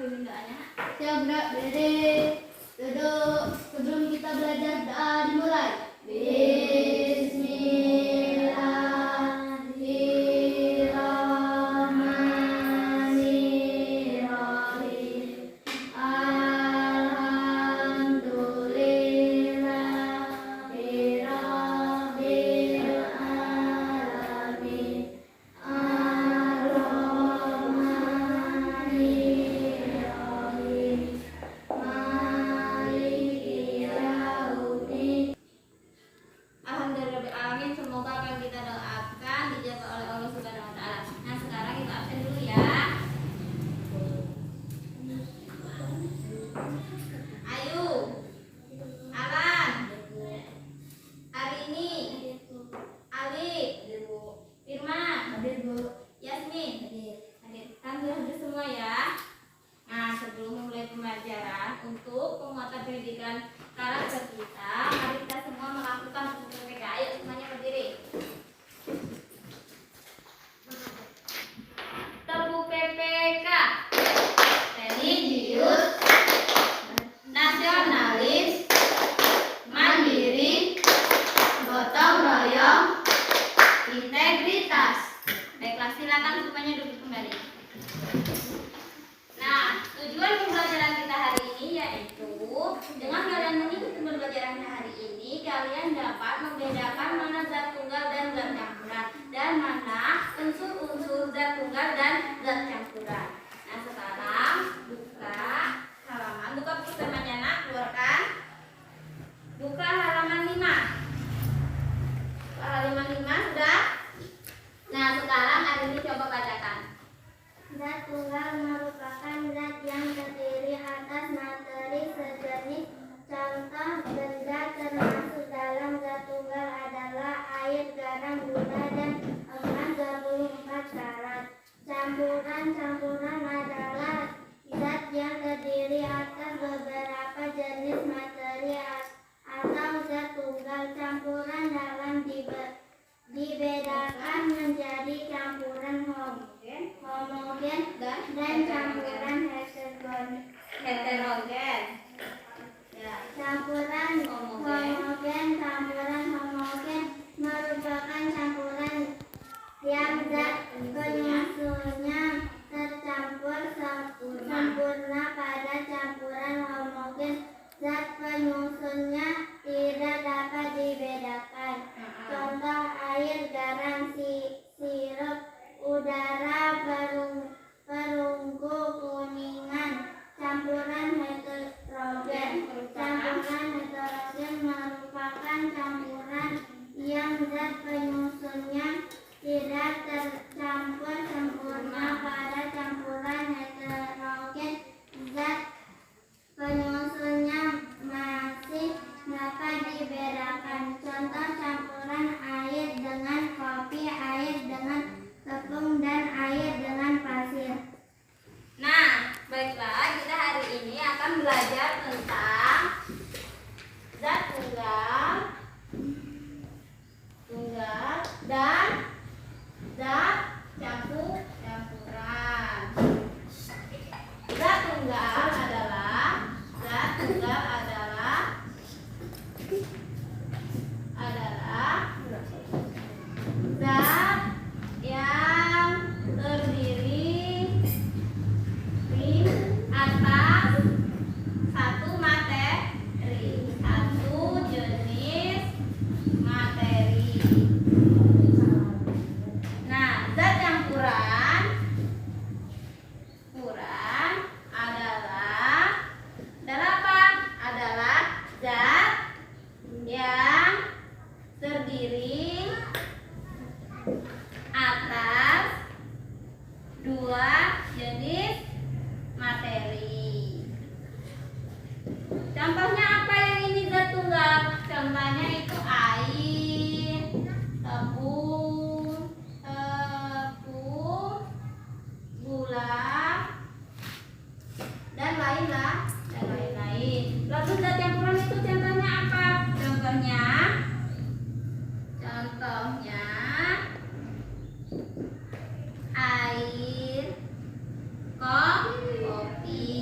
bimbing doanya. Siap, gerak, berdiri, duduk. Sebelum kita belajar doa dimulai. Bismillahirrahmanirrahim. Alhamdulillahirabbil alamin. Ar-Rahmanirrahim. Maliki yaumiddin. Alhamdulillahirrahmanirrahim. Semoga apa yang kita doakan dijawab oleh Allah Subhanahu wa taala. Nah, sekarang kita absen dulu ya. Ayu, Alan, Arini, Ali, Firman, Yasmin, hadir. Alhamdulillah hadir semua ya. Nah, sebelum memulai pembelajaran untuk penguatan pendidikan karakter kita, mari kita semua melakukan buku PPK. Ayo semuanya berdiri. Tebu PPK. Religius, nasionalis, mandiri, gotong royong, integritas. Baiklah, silakan semuanya duduk kembali. Nah, tujuan pembelajaran kita hari ini yaitu dengan kalian mengikuti pembelajaran hari ini, kalian dapat membedakan mana zat tunggal dan zat campuran dan mana unsur-unsur zat tunggal dan zat campuran. Nah, sekarang buka halaman, buka putaranya nak, keluarkan. Buka halaman 5. Buka halaman 5 sudah. Nah, sekarang hari ini coba bacakan. Zat tunggal merupakan zat yang terdiri atas materi sejenis. Contoh benda termasuk dalam zat tunggal adalah air, garam, gula, dan emas 24 karat. Campuran adalah zat yang terdiri atas beberapa jenis materi atau zat tunggal. Campuran dalam dibedakan menjadi campuran homogen dan campuran Heterogen. Ya. Campuran homogen merupakan campuran yang zat penyusunnya tercampur sempurna pada campuran homogen. Zat penyusunnya tidak dapat dibedakan. Contoh air, garam, sirup, udara, perunggu, kuningan. Campuran heterogen. Campuran heterogen merupakan campuran yang zat penyusunnya tidak tercampur sempurna pada campuran heterogen. Zat penyusunnya masih dapat dibedakan. Contoh campuran air dengan kopi, air dengan tepung, dan air dengan pasir. Nah, baiklah, kita hari ini akan belajar tentang zat tunggal dan zat campuran. Zat tunggal adalah zat yang terdiri atas satu jenis materi. Nah, zat campuran adalah apa? Adalah zat yang terdiri atas dua jenis materi. Contohnya apa yang ini zat tunggal? Contohnya itu air, tepung, gula, dan lain-lain. Lalu zat campuran itu contohnya apa? Contohnya air, kopi,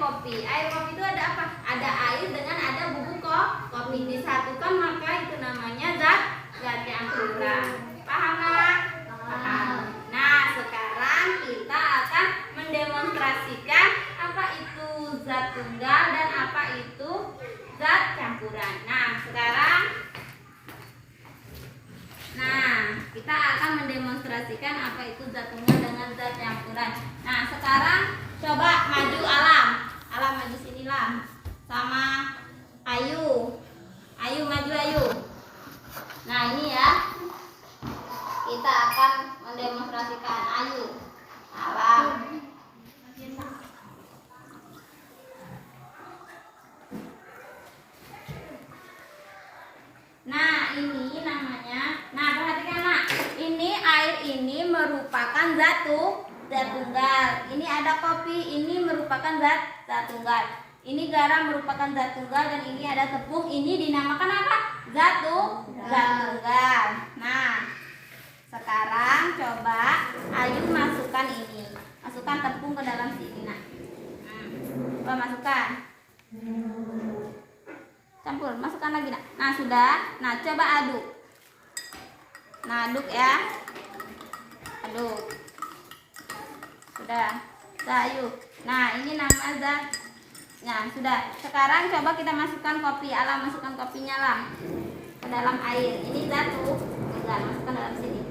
kopi. Air kopi itu ada apa? Ada air dengan ada bubuk kopi disatukan, maka itu namanya zat campuran. Paham nggak? Paham. Nah, sekarang kita akan mendemonstrasikan apa itu zat tunggal dan apa itu zat campuran. Nah, kita akan mendemonstrasikan apa itu zat tunggal dengan zat campuran. Nah, sekarang coba maju Alam. Alam maju sini Lam. Sama Ayu. Ayu maju Ayu. Nah, ini ya. Kita akan mendemonstrasikan Ayu. Alam. Nah, ini namanya. Nah, perhatikan nak. Ini air ini merupakan zat tunggal. Ini ada kopi, ini merupakan zat tunggal. Ini garam merupakan zat tunggal dan ini ada tepung. Ini dinamakan apa? Zat tunggal. Nah, sekarang coba Ayu masukkan ini. Masukkan tepung ke dalam sini, nak. Coba masukkan. Campur, masukkan lagi nak. Nah, sudah. Nah, coba aduk. Nah, aduk ya. Aduk. Sudah. Ayu. Nah, ini nama zat. Nah, sudah. Sekarang coba kita masukkan kopi. Alam, masukkan kopinya Lam ke dalam air. Ini zat tunggal. Masukkan dalam sini.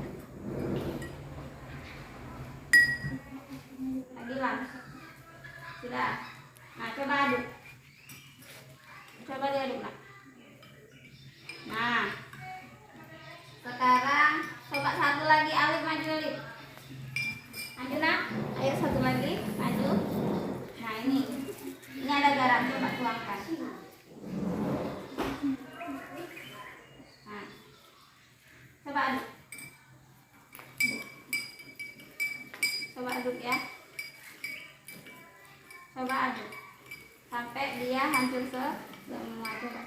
Lagi Lam. Sudah. Nah, coba aduk. Coba diaduk nak. Nah, sekarang coba satu lagi. Alif maju Alif. Maju nak. Ayo satu lagi. Maju. Nah, ini ada garam. Coba tuangkan. Nah, coba aduk. Coba aduk ya. Coba aduk sampai dia hancur semua. Coba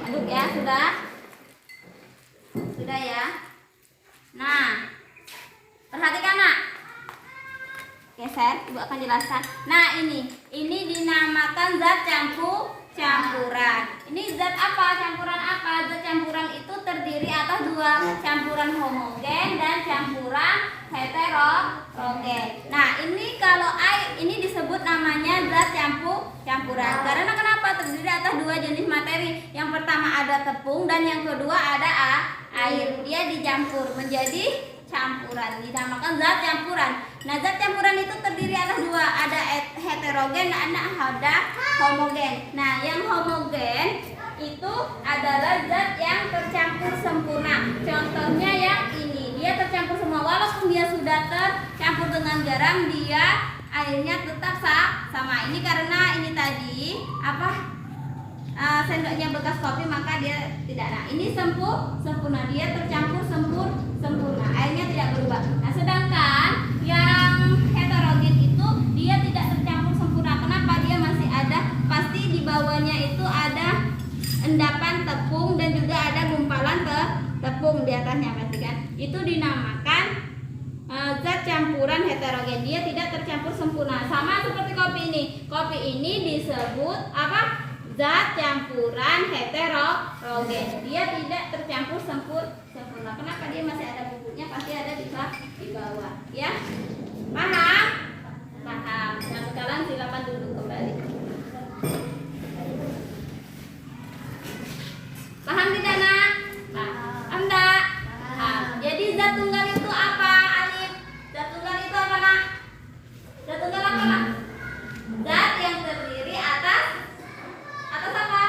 aduk ya. Sudah ya. Nah, perhatikan nak. Geser, ibu akan jelaskan. Nah, ini dinamakan zat campuran. Ini zat apa? Campuran apa? Zat campuran itu terdiri atas dua, campuran homogen dan campuran heterogen. Nah, ini kalau air ini disebut namanya zat campuran. Karena kenapa? Terdiri atas dua jenis materi. Yang pertama ada tepung dan yang kedua ada air. Dia dicampur menjadi campuran, dinamakan zat campuran. Nah, zat campuran itu terdiri atas dua, ada heterogen dan ada homogen. Nah, yang homogen itu adalah zat yang tercampur sempurna. Contohnya yang ini, dia tercampur semua. Walaupun dia sudah tercampur dengan garam, dia airnya tetap sama. Ini karena ini tadi sendoknya bekas kopi, maka dia tidak. Nah, ini sempurna, dia tercampur sempurna, airnya tidak berubah. Nah, sedangkan yang heterogen itu dia tidak tercampur sempurna. Kenapa? Dia masih ada, pasti di bawahnya itu ada endapan tepung dan juga ada gumpalan tepung di atasnya, pasti kan? Itu dinamakan zat campuran heterogen. Dia tidak tercampur sempurna. Sama seperti kopi ini. Kopi ini disebut apa? Zat campuran heterogen. Dia tidak tercampur sempurna. Kenapa? Dia masih ada bubuknya, pasti ada di bawah. Ya? Paham? Paham. Nah, sekarang silakan duduk kembali. Paham tidak, nak? Paham enggak? Paham. Jadi zat tunggal itu apa, Alif? Zat tunggal itu apa, nak? Zat tunggal apa, nak? Zat yang terdiri atas apa?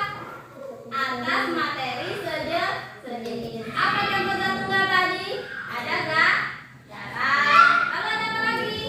Atas materi sejenis. Apa yang zat tunggal tadi? Ada garam. Lalu ada apa lagi?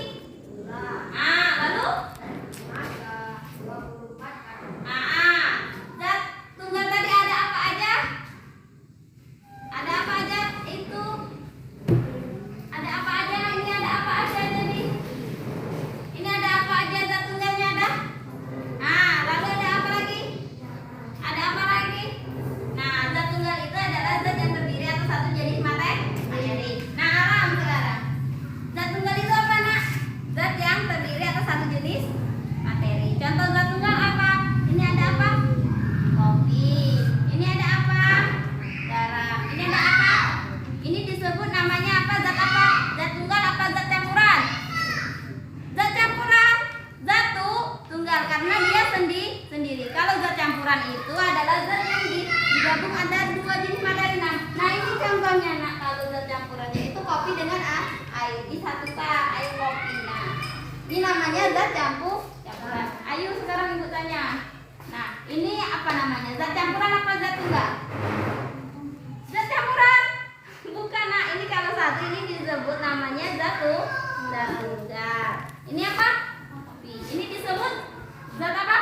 tunggal karena dia sendiri. Kalau zat campuran itu adalah zat yang digabung antara dua jenis materi. Nah ini contohnya. Nah kalau zat campurannya itu kopi dengan air disatukan, air kopi. Nah ini namanya zat campuran. Ayo sekarang ibu tanya. Nah ini apa namanya? Zat campuran apa zat tunggal? Zat campuran. Bukan. Nah ini kalau satu ini disebut namanya zat tunggal. Ini apa? Kopi. Ini disebut zat apa?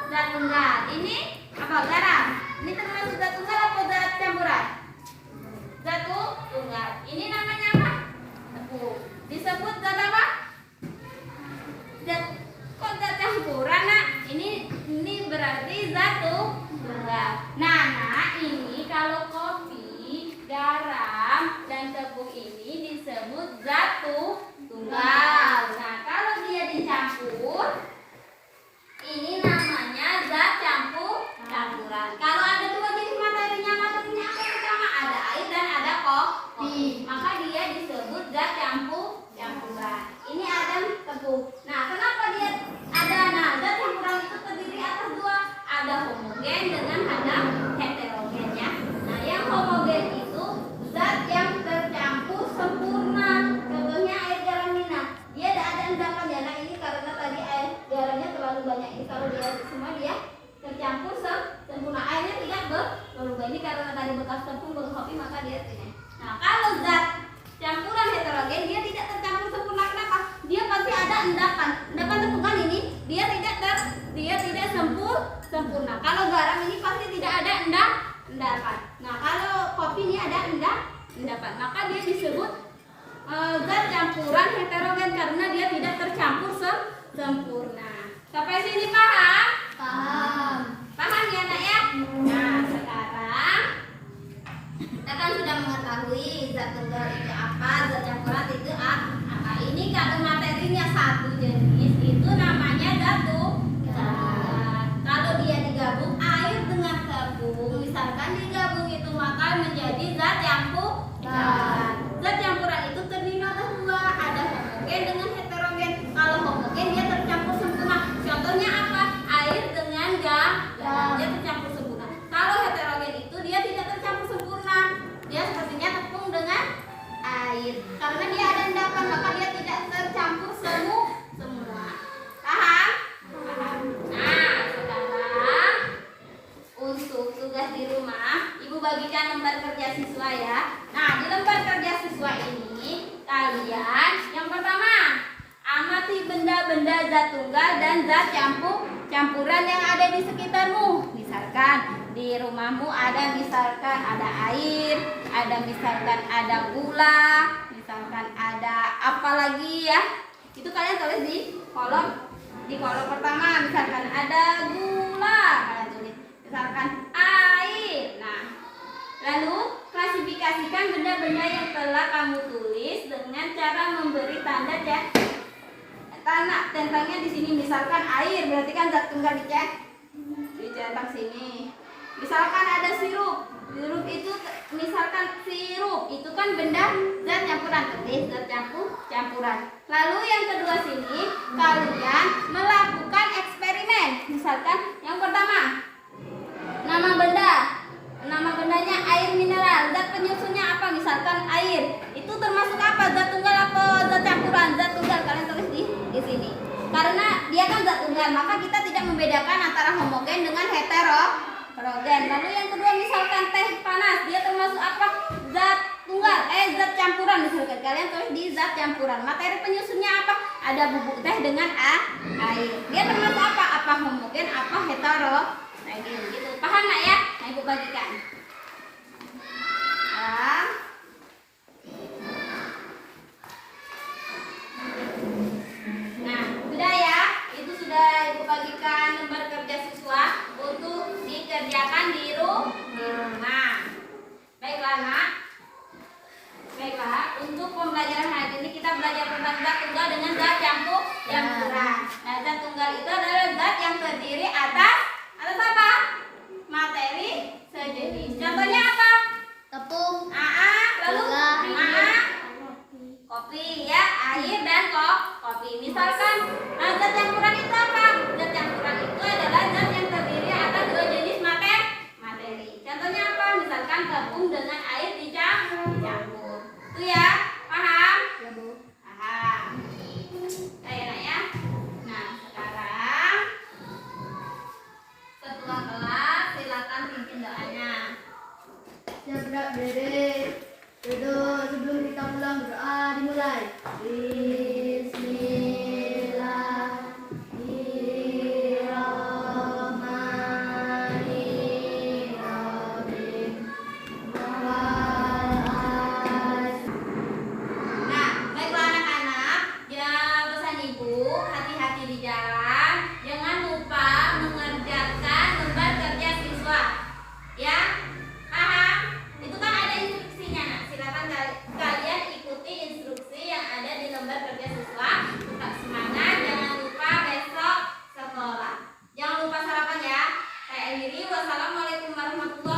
Zat tunggal. Ini apa? Garam. Ini termasuk zat tunggal atau zat campuran? Zat tunggal. Ini namanya apa? Tepung. Disebut zat apa? Kok zat campuran, Nak? Ini berarti zat tunggal. Nah, ini kalau kopi, garam, dan tepung ini disebut zat tunggal. Nah, kalau dia dicampur, ini namanya zat campuran. Kalau ada dua jenis materinya apa pertama? Ada air dan ada kopi. Maka dia disebut zat campuran. Ini ada tepung. Nah, kenapa dia ada? Nah, zat campuran itu terdiri atas dua. Ada homogen dengan ada heterogen ya. Nah, yang homogen itu zat yang tercampur sempurna. Contohnya air garam ini. Nah, dia ada endapan ya. Nah, ini karena tadi air garamnya terlalu banyak. Ini kalau dia semua dia tercampur sempurna. Airnya tidak berubah. Ini karena tadi bekas tepung berkopi maka dia ini. Nah, kalau zat campuran heterogen dia tidak tercampur sempurna. Kenapa? Dia pasti ada endapan. Endapan tepung kan ini dia tidak sempurna. Kalau garam ini pasti tidak ada endapan. Nah, kalau kopi ini ada endapan. Maka dia disebut zat campuran heterogen karena dia tidak tercampur sempurna. Sampai sini paham? Paham ya, Nak ya? Nah, sekarang kita kan sudah mengetahui zat tunggal itu apa, zat campuran itu apa. Ini kalau materinya satu jenis itu namanya zat tunggal. Kalau dia digabung air dengan tepung, misalkan digabung itu maka menjadi zat campuran. Zat campuran itu terdiri atas dua, ada homogen dengan heterogen. Kalau homogen dia tercampur sempurna. Contohnya apa? Air dengan garam dia tercampur sempurna. Kalau heterogen itu dia tidak tercampur sempurna. Dia sepertinya tepung dengan air. Karena dia ada endapan maka dia tidak tercampur semua. Paham? Nah, sekarang untuk tugas di rumah, Ibu bagikan lembar kerja siswa ya. Nah, di lembar kerja siswa ini kalian yang pertama amati benda-benda zat tunggal dan zat campuran yang ada di sekitarmu. Misalkan di rumahmu ada misalkan ada air, ada misalkan ada gula, misalkan ada apa lagi ya. Itu kalian tulis di kolom pertama. Misalkan ada gula, kalian tulis. Misalkan air. Nah, lalu klasifikasikan benda-benda yang telah kamu tulis dengan cara memberi tanda cek. Tentangnya di sini misalkan air berarti kan zat tunggal dicetak sini. Misalkan ada sirup itu misalkan sirup itu kan benda zat campuran, tulis zat campuran. Lalu yang kedua sini kalian melakukan eksperimen. Misalkan yang pertama nama bendanya air mineral, zat penyusunnya apa? Misalkan air itu termasuk apa? Zat tunggal apa zat campuran? Zat tunggal, kalian tulis di sini. Karena dia kan zat tunggal maka kita tidak membedakan antara homogen dengan heterogen. Lalu yang kedua misalkan teh panas, dia termasuk apa? Zat tunggal, zat campuran misalkan. Kalian tulis di zat campuran. Materi penyusunnya apa? Ada bubuk teh dengan air. Dia termasuk apa? Apa homogen, apa heterogen? Nah, gitu. Paham nggak ya? Nah, Ibu bagikan. Nah, sudah ya. Itu sudah Ibu bagikan lembar kerja siswa untuk dikerjakan di rumah. Baiklah, Nak. Baiklah, untuk pembelajaran hari ini kita belajar tentang zat tunggal dengan zat campuran. Nah, zat tunggal itu adalah zat yang terdiri atas apa? Materi sejenis. akhiri. Wassalamualaikum warahmatullahi